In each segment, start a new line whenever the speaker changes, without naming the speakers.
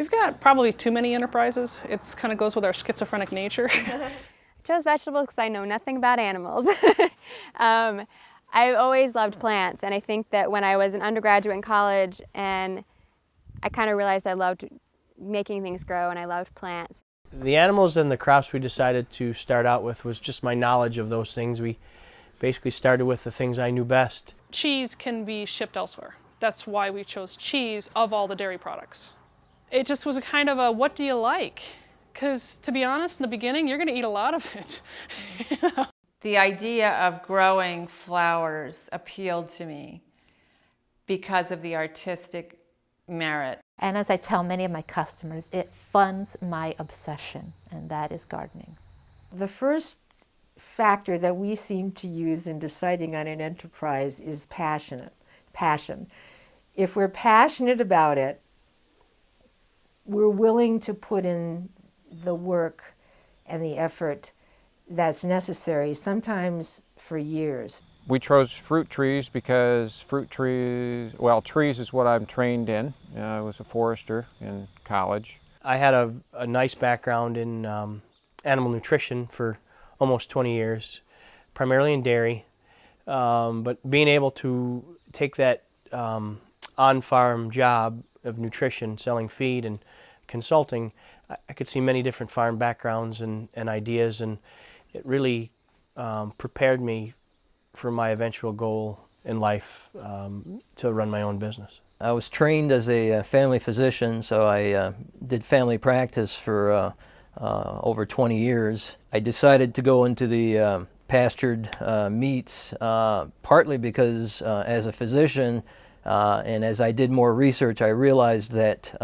We've got probably too many enterprises. It's kind of goes with our schizophrenic nature.
I chose vegetables because I know nothing about animals. I've always loved plants, and I think that when I was an undergraduate in college, and I kind of realized I loved making things grow and I loved plants.
The animals and the crops we decided to start out with was just my knowledge of those things. We basically started with the things I knew best.
Cheese can be shipped elsewhere. That's why we chose cheese of all the dairy products. It just was a kind of a, what do you like? Because to be honest, in the beginning, you're going to eat a lot of it.
The idea of growing flowers appealed to me because of the artistic merit.
And as I tell many of my customers, it funds my obsession, and that is gardening.
The first factor that we seem to use in deciding on an enterprise is passion. If we're passionate about it, we're willing to put in the work and the effort that's necessary, sometimes for years.
We chose fruit trees because trees is what I'm trained in. I was a forester in college.
I had a nice background in animal nutrition for almost 20 years, primarily in dairy, but being able to take that on-farm job of nutrition, selling feed and consulting, I could see many different farm backgrounds and ideas, and it really prepared me for my eventual goal in life, to run my own business.
I was trained as a family physician, so I did family practice for over 20 years. I decided to go into the pastured meats, partly because as a physician and as I did more research, I realized that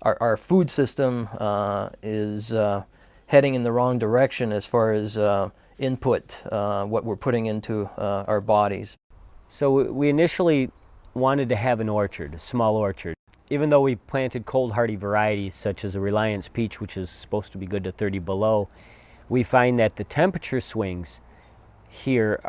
our food system is heading in the wrong direction as far as input, what we're putting into our bodies.
So we initially wanted to have an orchard, a small orchard. Even though we planted cold hardy varieties such as a Reliance peach, which is supposed to be good to 30 below, we find that the temperature swings here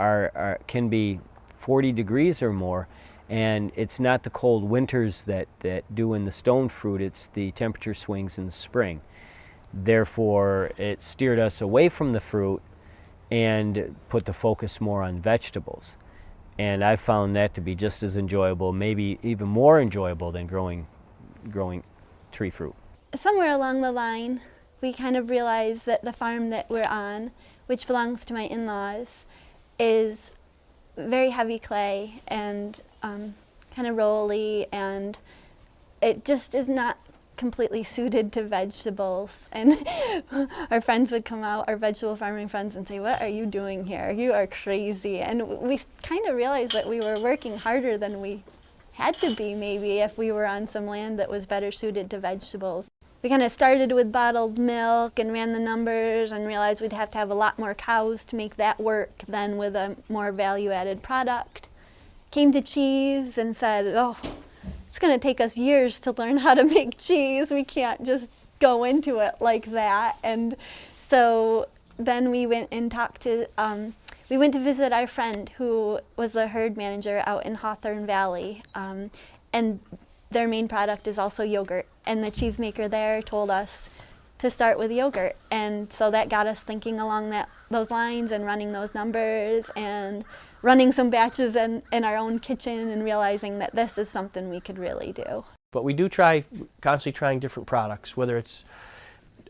can be 40 degrees or more, and it's not the cold winters that do in the stone fruit, it's the temperature swings in the spring. Therefore, it steered us away from the fruit and put the focus more on vegetables. And I found that to be just as enjoyable, maybe even more enjoyable than growing tree fruit.
Somewhere along the line, we kind of realized that the farm that we're on, which belongs to my in-laws, is very heavy clay and kind of rolly, and it just is not completely suited to vegetables. And our friends would come out, our vegetable farming friends, and say, "What are you doing here? You are crazy." And we kind of realized that we were working harder than we had to be, maybe, if we were on some land that was better suited to vegetables. We kind of started with bottled milk and ran the numbers and realized we'd have to have a lot more cows to make that work than with a more value-added product. Came to cheese and said, "Oh, it's going to take us years to learn how to make cheese. We can't just go into it like that." And so then we went and talked to, we went to visit our friend who was a herd manager out in Hawthorne Valley. And their main product is also yogurt. And the cheesemaker there told us to start with yogurt. And so that got us thinking along those lines and running those numbers and running some batches in our own kitchen and realizing that this is something we could really do.
But we do constantly trying different products, whether it's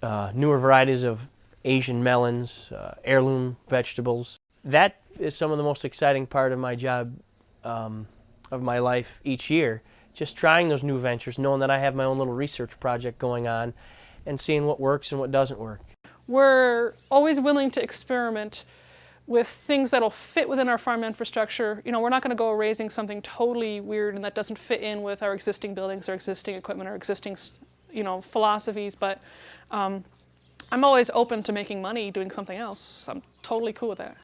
newer varieties of Asian melons, heirloom vegetables. That is some of the most exciting part of my job, of my life each year. Just trying those new ventures, knowing that I have my own little research project going on and seeing what works and what doesn't work.
We're always willing to experiment with things that'll fit within our farm infrastructure. You know, we're not going to go raising something totally weird and that doesn't fit in with our existing buildings, our existing equipment, our existing, philosophies. But I'm always open to making money doing something else. I'm totally cool with that.